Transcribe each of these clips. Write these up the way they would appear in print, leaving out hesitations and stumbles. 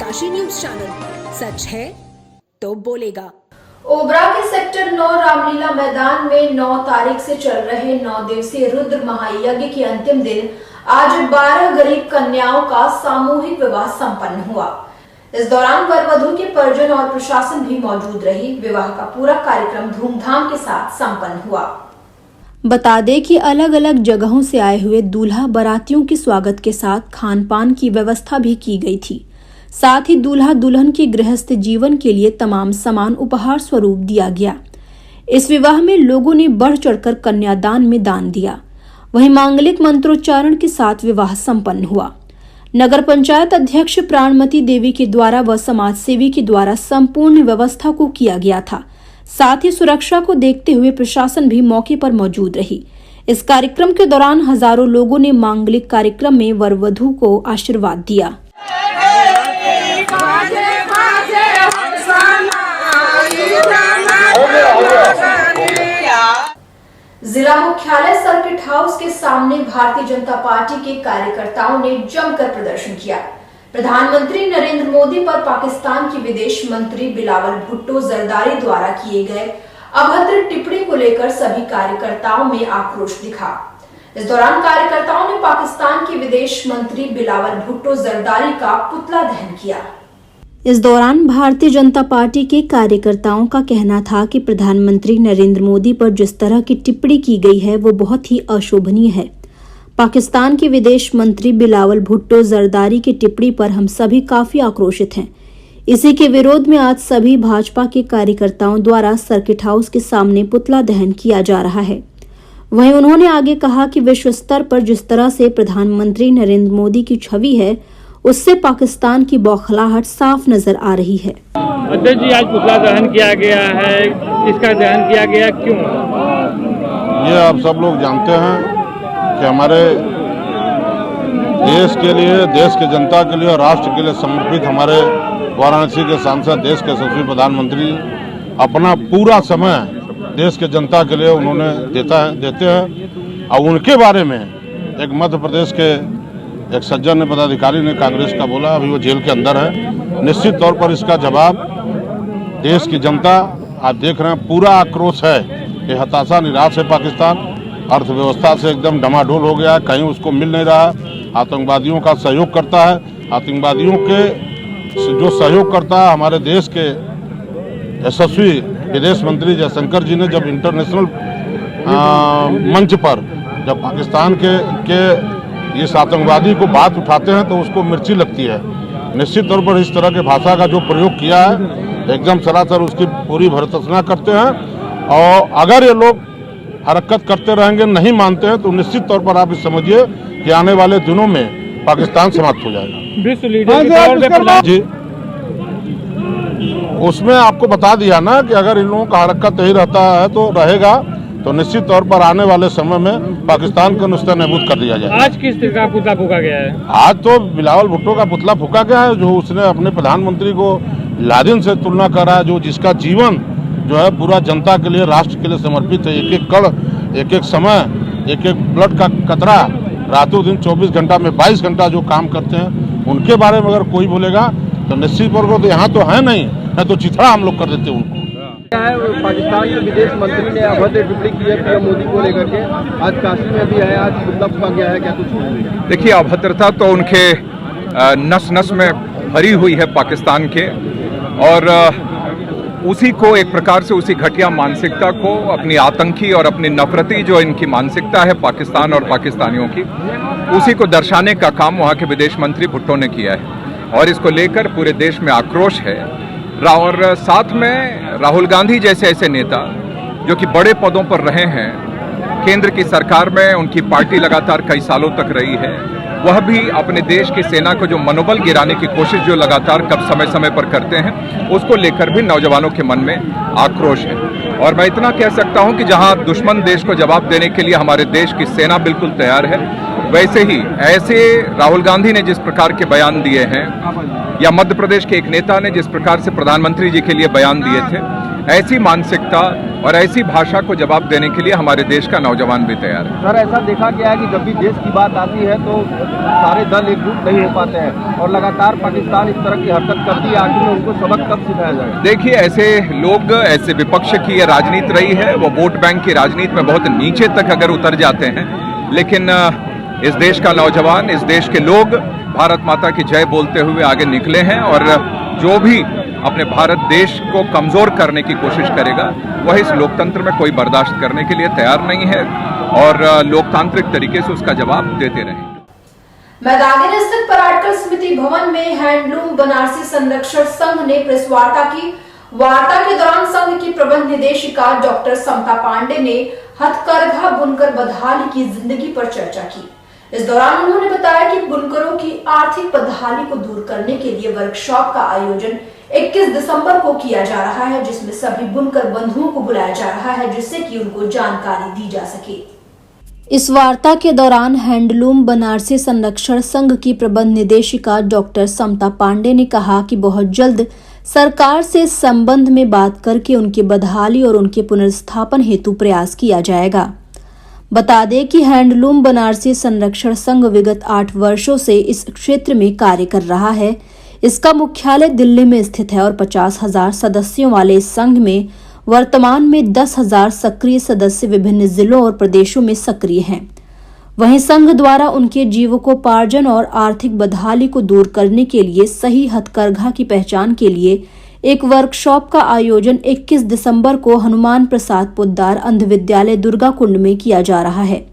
Kashi news channel, सच है तो बोलेगा। ओबरा के सेक्टर 9 रामलीला मैदान में 9 तारीख से चल रहे 9 दिवसीय रुद्र महायज्ञ के अंतिम दिन आज 12 गरीब कन्याओं का सामूहिक विवाह संपन्न हुआ। इस दौरान वर वधू के परिजन और प्रशासन भी मौजूद रही। विवाह का पूरा कार्यक्रम धूमधाम के साथ संपन्न हुआ। बता दें कि अलग अलग जगहों से आए हुए दूल्हा बारातियों के स्वागत के साथ खान पान की व्यवस्था भी की गई थी। साथ ही दूल्हा दुल्हन के गृहस्थ जीवन के लिए तमाम सामान उपहार स्वरूप दिया गया। इस विवाह में लोगों ने बढ़ चढ़कर कन्यादान में दान दिया। वहीं मांगलिक मंत्रोच्चारण के साथ विवाह संपन्न हुआ। नगर पंचायत अध्यक्ष प्राणमती देवी के द्वारा व समाज सेवी के द्वारा संपूर्ण व्यवस्था को किया गया था। साथ ही सुरक्षा को देखते हुए प्रशासन भी मौके पर मौजूद रही। इस कार्यक्रम के दौरान हजारों लोगों ने मांगलिक कार्यक्रम में वर वधू को आशीर्वाद दिया। जिला मुख्यालय सर्किट हाउस के सामने भारतीय जनता पार्टी के कार्यकर्ताओं ने जमकर प्रदर्शन किया। प्रधानमंत्री नरेंद्र मोदी पर पाकिस्तान के विदेश मंत्री बिलावल भुट्टो जरदारी द्वारा किए गए अभद्र टिप्पणी को लेकर सभी कार्यकर्ताओं में आक्रोश दिखा। इस दौरान कार्यकर्ताओं ने पाकिस्तान के विदेश मंत्री बिलावल भुट्टो जरदारी का पुतला दहन किया। इस दौरान भारतीय जनता पार्टी के कार्यकर्ताओं का कहना था कि प्रधानमंत्री नरेंद्र मोदी पर जिस तरह की टिप्पणी की गई है वो बहुत ही अशोभनीय है। पाकिस्तान के विदेश मंत्री बिलावल भुट्टो जरदारी की टिप्पणी पर हम सभी काफी आक्रोशित हैं। इसी के विरोध में आज सभी भाजपा के कार्यकर्ताओं द्वारा सर्किट हाउस के सामने पुतला दहन किया जा रहा है। वहीं उन्होंने आगे कहा कि विश्व स्तर पर जिस तरह से प्रधानमंत्री नरेंद्र मोदी की छवि है उससे पाकिस्तान की बौखलाहट साफ नजर आ रही है। अध्यक्ष जी, आज पुतला दहन किया गया है, इसका दहन किया गया क्यों? ये आप सब लोग जानते हैं कि हमारे देश के लिए, देश की जनता के लिए और राष्ट्र के लिए समर्पित हमारे वाराणसी के सांसद, देश के यशस्वी प्रधानमंत्री अपना पूरा समय देश के जनता के लिए उन्होंने देते हैं। और उनके बारे में एक मध्य प्रदेश के एक सज्जन पदाधिकारी ने कांग्रेस का बोला, अभी वो जेल के अंदर है। निश्चित तौर पर इसका जवाब देश की जनता, आप देख रहे हैं पूरा आक्रोश है, ये हताशा निराश है। पाकिस्तान अर्थव्यवस्था से एकदम डमाडोल हो गया है, कहीं उसको मिल नहीं रहा। आतंकवादियों का सहयोग करता है, आतंकवादियों के जो सहयोग करता है। हमारे देश के यशस्वी विदेश मंत्री जयशंकर जी ने जब इंटरनेशनल मंच पर जब पाकिस्तान के इस आतंकवादी को बात उठाते हैं तो उसको मिर्ची लगती है। निश्चित तौर पर इस तरह के भाषा का जो प्रयोग किया है एकदम सरासर उसकी पूरी भर्त्सना करते हैं। और अगर ये लोग हरकत करते रहेंगे, नहीं मानते हैं, तो निश्चित तौर पर आप इस समझिए कि आने वाले दिनों में पाकिस्तान समाप्त हो जाएगा। विश्व लीडर जी, उसमें आपको बता दिया ना कि अगर इन लोगों का हरकत यही रहता है तो रहेगा, तो निश्चित तौर पर आने वाले समय में पाकिस्तान को नुस्ता नबूद कर दिया जाए। आज किस तरह का पुतला फूका गया है? आज तो बिलावल भुट्टो का पुतला फूका गया है, जो उसने अपने प्रधानमंत्री को लादेन से तुलना करा है, जो जिसका जीवन जो है पूरा जनता के लिए, राष्ट्र के लिए समर्पित है। एक एक कण, एक एक समय, एक एक ब्लड का कतरा, रातों दिन 24 घंटा में 22 घंटा जो काम करते हैं, उनके बारे में अगर कोई बोलेगा तो निश्चित तौर पर तो यहाँ तो है नहीं है, तो चिथड़ा हम लोग कर देते उनको। पाकिस्तान के विदेश मंत्री ने अभद्र टिप्पणी की है पीएम मोदी को लेकर के। आज काशी में भी है, आज पुतला फूका गया है, क्या कुछ? देखिए, अभद्रता तो उनके नस नस में भरी हुई है पाकिस्तान के, और उसी को एक प्रकार से, उसी घटिया मानसिकता को, अपनी आतंकी और अपनी नफरती जो इनकी मानसिकता है पाकिस्तान और पाकिस्तानियों की, उसी को दर्शाने का काम वहाँ के विदेश मंत्री भुट्टो ने किया है। और इसको लेकर पूरे देश में आक्रोश है। और साथ में राहुल गांधी जैसे ऐसे नेता जो कि बड़े पदों पर रहे हैं, केंद्र की सरकार में उनकी पार्टी लगातार कई सालों तक रही है, वह भी अपने देश की सेना को जो मनोबल गिराने की कोशिश जो लगातार कब समय समय पर करते हैं, उसको लेकर भी नौजवानों के मन में आक्रोश है। और मैं इतना कह सकता हूं कि जहां दुश्मन देश को जवाब देने के लिए हमारे देश की सेना बिल्कुल तैयार है, वैसे ही ऐसे राहुल गांधी ने जिस प्रकार के बयान दिए हैं, या मध्य प्रदेश के एक नेता ने जिस प्रकार से प्रधानमंत्री जी के लिए बयान दिए थे, ऐसी मानसिकता और ऐसी भाषा को जवाब देने के लिए हमारे देश का नौजवान भी तैयार है। सर, ऐसा देखा गया है कि जब भी देश की बात आती है तो सारे दल एकजुट नहीं हो पाते हैं और लगातार पाकिस्तान इस तरह की हरकत करती है। आखिर में उनको सबक कब सिखाया जाए? देखिए, ऐसे लोग, ऐसे विपक्ष की ये राजनीति रही है, वो वोट बैंक की राजनीति में बहुत नीचे तक अगर उतर जाते हैं, लेकिन इस देश का नौजवान, इस देश के लोग भारत माता की जय बोलते हुए आगे निकले हैं और जो भी अपने भारत देश को कमजोर करने की कोशिश करेगा वह इस लोकतंत्र में कोई बर्दाश्त करने के लिए तैयार नहीं है और लोकतांत्रिक तरीके से उसका जवाब देते रहेंगे। मैदानी स्थित पराटकर स्मृति भवन में हैंडलूम बनारसी संरक्षण संघ ने प्रेस वार्ता की। वार्ता के दौरान संघ की प्रबंध निदेशिका डॉक्टर समता पांडे ने हथकरघा बुनकर बदहाली की जिंदगी पर चर्चा की। इस दौरान उन्होंने बताया कि बुनकरों की आर्थिक बदहाली को दूर करने के लिए वर्कशॉप का आयोजन 21 दिसंबर को किया जा रहा है, जिसमें सभी बुनकर बंधुओं को बुलाया जा रहा है, जिससे कि उनको जानकारी दी जा सके। इस वार्ता के दौरान हैंडलूम बनारसी संरक्षण संघ की प्रबंध निदेशिका डॉक्टर समता पांडे ने कहा कि बहुत जल्द सरकार से इस संबंध में बात करके उनकी बदहाली और उनके पुनर्स्थापन हेतु प्रयास किया जाएगा। बता दें कि हैंडलूम बनारसी संरक्षण संघ विगत 8 वर्षों से इस क्षेत्र में कार्य कर रहा है। इसका मुख्यालय दिल्ली में स्थित है और 50,000 सदस्यों वाले इस संघ में वर्तमान में 10,000 सक्रिय सदस्य विभिन्न जिलों और प्रदेशों में सक्रिय हैं। वहीं संघ द्वारा उनके जीविकोपार्जन और आर्थिक बदहाली को दूर करने के लिए सही हथकरघा की पहचान के लिए एक वर्कशॉप का आयोजन 21 दिसंबर को हनुमान प्रसाद पोद्दार अंध विद्यालय दुर्गा कुंड में किया जा रहा है,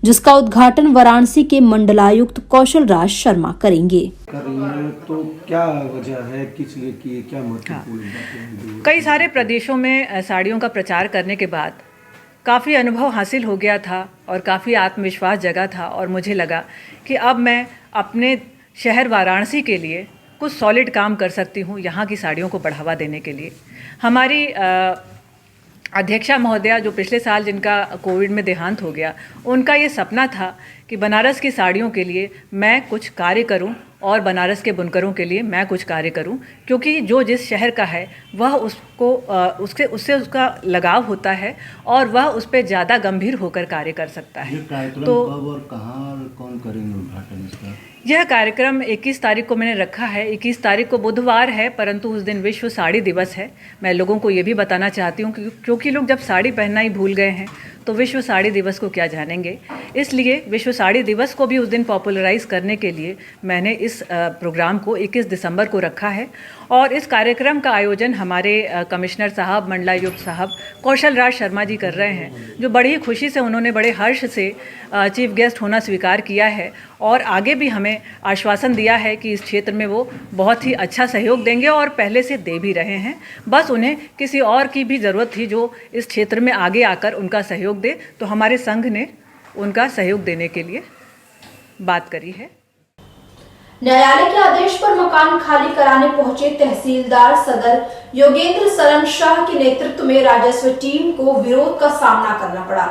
जिसका उद्घाटन वाराणसी के मंडलायुक्त कौशल राज शर्मा करेंगे। तो क्या वजह है, किस लिए की, क्या महत्वपूर्ण बातें? कई सारे प्रदेशों में साड़ियों का प्रचार करने के बाद काफ़ी अनुभव हासिल हो गया था और काफ़ी आत्मविश्वास जगा था और मुझे लगा कि अब मैं अपने शहर वाराणसी के लिए कुछ सॉलिड काम कर सकती हूँ यहाँ की साड़ियों को बढ़ावा देने के लिए। हमारी अध्यक्षा महोदया जो पिछले साल जिनका कोविड में देहांत हो गया, उनका ये सपना था कि बनारस की साड़ियों के लिए मैं कुछ कार्य करूं और बनारस के बुनकरों के लिए मैं कुछ कार्य करूं, क्योंकि जो जिस शहर का है वह उसको उससे उसका लगाव होता है और वह उस पर ज़्यादा गंभीर होकर कार्य कर सकता है। तो कब और कहाँ और कौन करेंगे उद्घाटन इसका? यह कार्यक्रम 21 तारीख को मैंने रखा है। 21 तारीख को बुधवार है, परंतु उस दिन विश्व साड़ी दिवस है। मैं लोगों को ये भी बताना चाहती हूँ क्योंकि लोग जब साड़ी पहनना ही भूल गए हैं तो विश्व साड़ी दिवस को क्या जानेंगे। इसलिए विश्व साड़ी दिवस को भी उस दिन पॉपुलराइज करने के लिए मैंने इस प्रोग्राम को 21 दिसंबर को रखा है। और इस कार्यक्रम का आयोजन हमारे कमिश्नर साहब, मंडलायुक्त साहब कौशल राज शर्मा जी कर रहे हैं, जो बड़ी खुशी से उन्होंने बड़े हर्ष से चीफ गेस्ट होना स्वीकार किया है और आगे भी हमें आश्वासन दिया है कि इस क्षेत्र में वो बहुत ही अच्छा सहयोग देंगे और पहले से दे भी रहे हैं। बस उन्हें किसी और की भी ज़रूरत थी जो इस क्षेत्र में आगे आकर उनका सहयोग दे, तो हमारे संघ ने उनका सहयोग देने के लिए बात करी है। न्यायालय के आदेश पर मकान खाली कराने पहुंचे तहसीलदार सदर योगेंद्र सरन शाह के नेतृत्व में राजस्व टीम को विरोध का सामना करना पड़ा।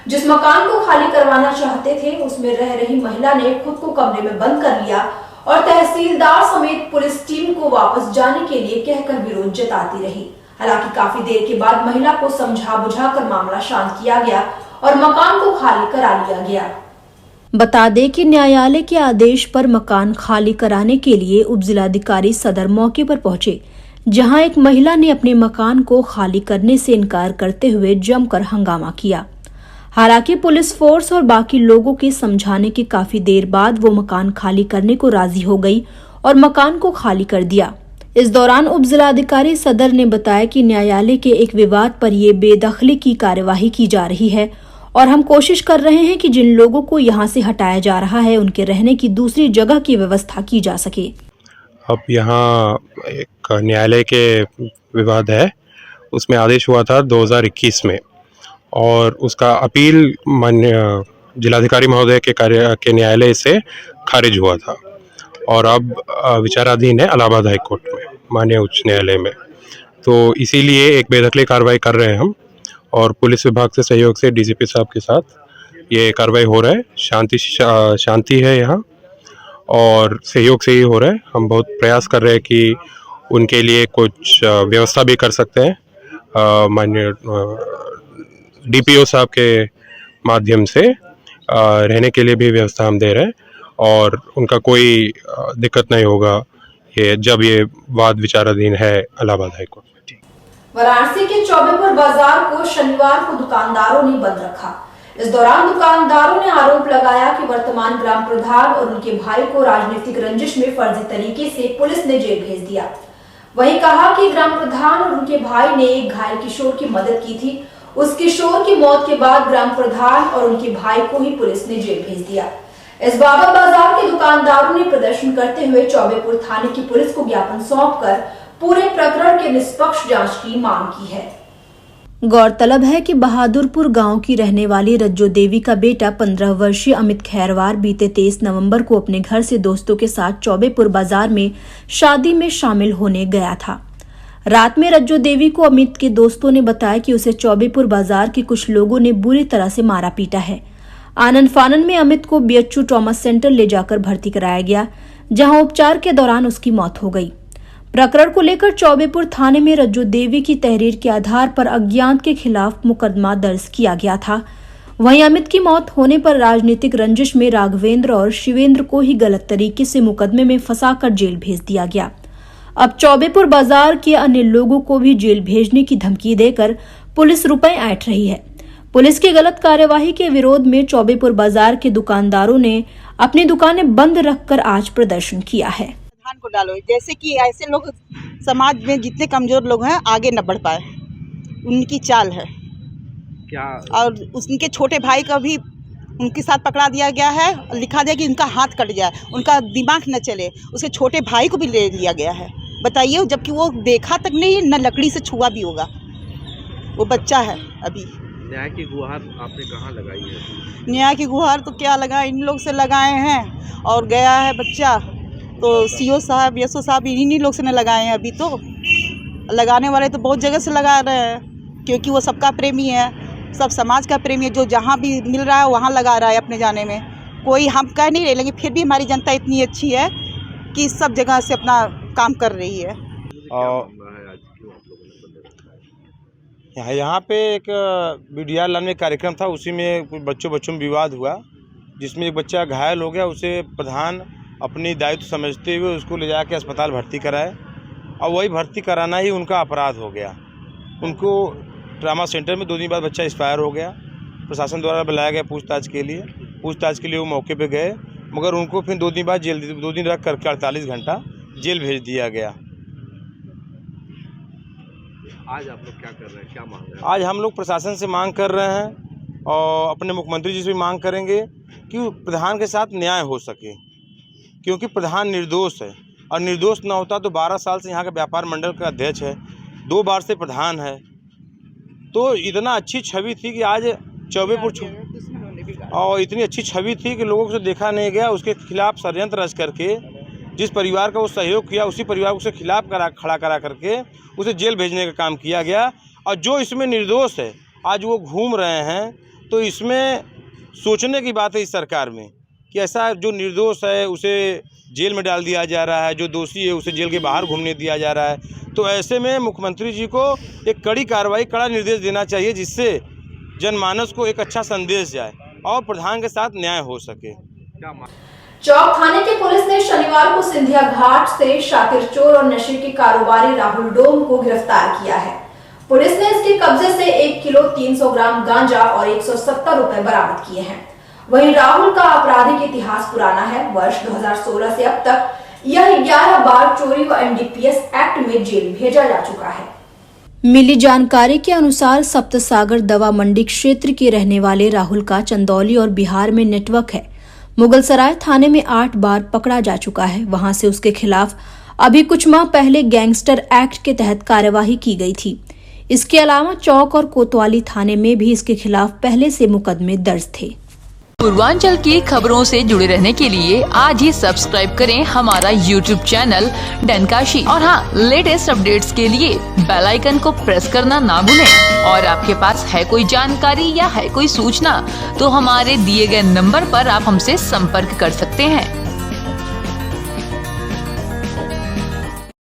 जिस मकान को खाली करवाना चाहते थे उसमें रह रही महिला ने खुद को कमरे में बंद कर लिया और तहसीलदार समेत पुलिस टीम को वापस जाने के लिए कहकर विरोध जताती रही। हालांकि काफी देर के बाद महिला को समझा बुझाकर मामला शांत किया गया और मकान को खाली करा लिया गया। बता दें कि न्यायालय के आदेश पर मकान खाली कराने के लिए उपजिलाधिकारी सदर मौके पर पहुंचे, जहां एक महिला ने अपने मकान को खाली करने से इनकार करते हुए जमकर हंगामा किया। हालांकि पुलिस फोर्स और बाकी लोगों के समझाने के काफी देर बाद वो मकान खाली करने को राजी हो गई और मकान को खाली कर दिया। इस दौरान उपजिलाधिकारी सदर ने बताया कि न्यायालय के एक विवाद पर ये बेदखली की कार्यवाही की जा रही है और हम कोशिश कर रहे हैं कि जिन लोगों को यहां से हटाया जा रहा है उनके रहने की दूसरी जगह की व्यवस्था की जा सके। अब यहाँ एक न्यायालय के विवाद है, उसमें आदेश हुआ था 2021 में और उसका अपील माननीय जिलाधिकारी महोदय के न्यायालय से खारिज हुआ था और अब विचाराधीन है इलाहाबाद हाई कोर्ट में, माननीय उच्च न्यायालय में। तो इसीलिए एक बेदखली कार्रवाई कर रहे हैं हम और पुलिस विभाग से सहयोग से डीजीपी साहब के साथ ये कार्रवाई हो रहा है। शांति है यहाँ और सहयोग से ही हो रहा है। हम बहुत प्रयास कर रहे हैं कि उनके लिए कुछ व्यवस्था भी कर सकते हैं माननीय DPO साहब के माध्यम से रहने के लिए भी व्यवस्था हम दे रहे हैं और उनका कोई दिक्कत नहीं होगा ये जब ये वाद विचाराधीन है इलाहाबाद हाईकोर्ट में। वाराणसी के चौबेपुर बाजार को शनिवार को दुकानदारों ने बंद रखा। इस दौरान दुकानदारों ने आरोप लगाया कि वर्तमान ग्राम प्रधान और उनके भाई को राजनीतिक रंजिश में फर्जी तरीके से पुलिस ने जेल भेज दिया। वहीं कहा कि ग्राम प्रधान और उनके भाई ने एक घायल किशोर की मदद की थी। उस किशोर की मौत के बाद ग्राम प्रधान और उनके भाई को ही पुलिस ने जेल भेज दिया। इस बाबत बाजार के दुकानदारों ने प्रदर्शन करते हुए चौबेपुर थाने की पुलिस को ज्ञापन सौंपकर पूरे प्रकरण के निष्पक्ष जांच की मांग की है। गौरतलब है कि बहादुरपुर गांव की रहने वाली रज्जो देवी का बेटा 15 वर्षीय अमित खैरवार बीते 23 नवंबर को अपने घर से दोस्तों के साथ चौबेपुर बाजार में शादी में शामिल होने गया था। रात में रज्जो देवी को अमित के दोस्तों ने बताया कि उसे चौबेपुर बाजार के कुछ लोगों ने बुरी तरह से मारा पीटा है। आनन फानन में अमित को BHU ट्रॉमा सेंटर ले जाकर भर्ती कराया गया, जहां उपचार के दौरान उसकी मौत हो गई। प्रकरण को लेकर चौबेपुर थाने में रज्जो देवी की तहरीर के आधार पर अज्ञात के खिलाफ मुकदमा दर्ज किया गया था। वहीं अमित की मौत होने पर राजनीतिक रंजिश में राघवेंद्र और शिवेंद्र को ही गलत तरीके से मुकदमे में फंसाकर जेल भेज दिया गया। अब चौबेपुर बाजार के अन्य लोगों को भी जेल भेजने की धमकी देकर पुलिस रुपए ऐंठ रही है। पुलिस की गलत कार्यवाही के विरोध में चौबेपुर बाजार के दुकानदारों ने अपनी दुकानें बंद रखकर आज प्रदर्शन किया है। प्रधान को डालो, जैसे कि ऐसे लोग समाज में जितने कमजोर लोग हैं आगे न बढ़ पाए, उनकी चाल है क्या। और उनके छोटे भाई का भी उनके साथ पकड़ा दिया गया है, लिखा दिया कि उनका हाथ कट जाए, उनका दिमाग न चले। उसके छोटे भाई को भी ले लिया गया है। बताइए, जबकि वो देखा तक नहीं, न लकड़ी से छुआ भी होगा, वो बच्चा है अभी। न्याय की गुहार आपने कहाँ लगाई है? न्याय की गुहार तो क्या लगाए, इन लोग से लगाए हैं। और गया है बच्चा तो CO साहब SO साहब इन्हीं लोग से न लगाए हैं। अभी तो लगाने वाले तो बहुत जगह से लगा रहे हैं, क्योंकि वो सबका प्रेमी है, सब समाज का प्रेमी है। जो जहाँ भी मिल रहा है वहाँ लगा रहा है अपने जाने में। कोई हम कह नहीं रहे, लेकिन फिर भी हमारी जनता इतनी अच्छी है कि सब जगह से अपना काम कर रही है। यहाँ पे एक BDR लाइन में कार्यक्रम था, उसी में कुछ बच्चों में विवाद हुआ, जिसमें एक बच्चा घायल हो गया। उसे प्रधान अपनी दायित्व समझते हुए उसको ले जाके अस्पताल भर्ती कराए, और वही भर्ती कराना ही उनका अपराध हो गया। उनको ट्रामा सेंटर में 2 दिन बाद बच्चा एक्सपायर हो गया। प्रशासन द्वारा बुलाया गया पूछताछ के लिए वो मौके पे गए, मगर उनको फिर 2 दिन बाद जेल 2 दिन रख करके 48 घंटा जेल भेज दिया गया। आज आप लोग क्या कर रहे हैं, क्या मांग रहे हैं? आज हम लोग प्रशासन से मांग कर रहे हैं और अपने मुख्यमंत्री जी से भी मांग करेंगे कि प्रधान के साथ न्याय हो सके, क्योंकि प्रधान निर्दोष है, और निर्दोष ना होता तो 12 साल से यहाँ का व्यापार मंडल का अध्यक्ष है, 2 बार से प्रधान है। तो इतना अच्छी छवि थी कि आज चौबेपुर और इतनी अच्छी छवि थी कि लोगों को देखा नहीं गया। उसके खिलाफ षड्यंत्र रच करके जिस परिवार का वो सहयोग किया, उसी परिवार को उसके खिलाफ खड़ा करा करके उसे जेल भेजने का काम किया गया। और जो इसमें निर्दोष है आज वो घूम रहे हैं, तो इसमें सोचने की बात है इस सरकार में कि ऐसा जो निर्दोष है उसे जेल में डाल दिया जा रहा है, जो दोषी है उसे जेल के बाहर घूमने दिया जा रहा है। तो ऐसे में मुख्यमंत्री जी को एक कड़ी कार्रवाई, कड़ा निर्देश देना चाहिए, जिससे जनमानस को एक अच्छा संदेश जाए और प्रधान के साथ न्याय हो सके। चौक थाने की पुलिस ने शनिवार को सिंधिया घाट से शातिर चोर और नशे के कारोबारी राहुल डोम को गिरफ्तार किया है। पुलिस ने इसके कब्जे से 1 किलो 300 ग्राम गांजा और 170 रुपए बरामद किए हैं। वहीं राहुल का आपराधिक इतिहास पुराना है। वर्ष 2016 से अब तक यह 11 बार चोरी व NDPS एक्ट में जेल भेजा जा चुका है। मिली जानकारी के अनुसार सप्तसागर दवा मंडी क्षेत्र के रहने वाले राहुल का चंदौली और बिहार में नेटवर्क है। मुगलसराय थाने में 8 बार पकड़ा जा चुका है। वहां से उसके खिलाफ अभी कुछ माह पहले गैंगस्टर एक्ट के तहत कार्यवाही की गई थी। इसके अलावा चौक और कोतवाली थाने में भी इसके खिलाफ पहले से मुकदमे दर्ज थे। पूर्वांचल की खबरों से जुड़े रहने के लिए आज ही सब्सक्राइब करें हमारा YouTube चैनल डनकाशी, और हाँ, लेटेस्ट अपडेट्स के लिए बेल आइकन को प्रेस करना ना भूलें। और आपके पास है कोई जानकारी या है कोई सूचना तो हमारे दिए गए नंबर पर आप हमसे संपर्क कर सकते हैं।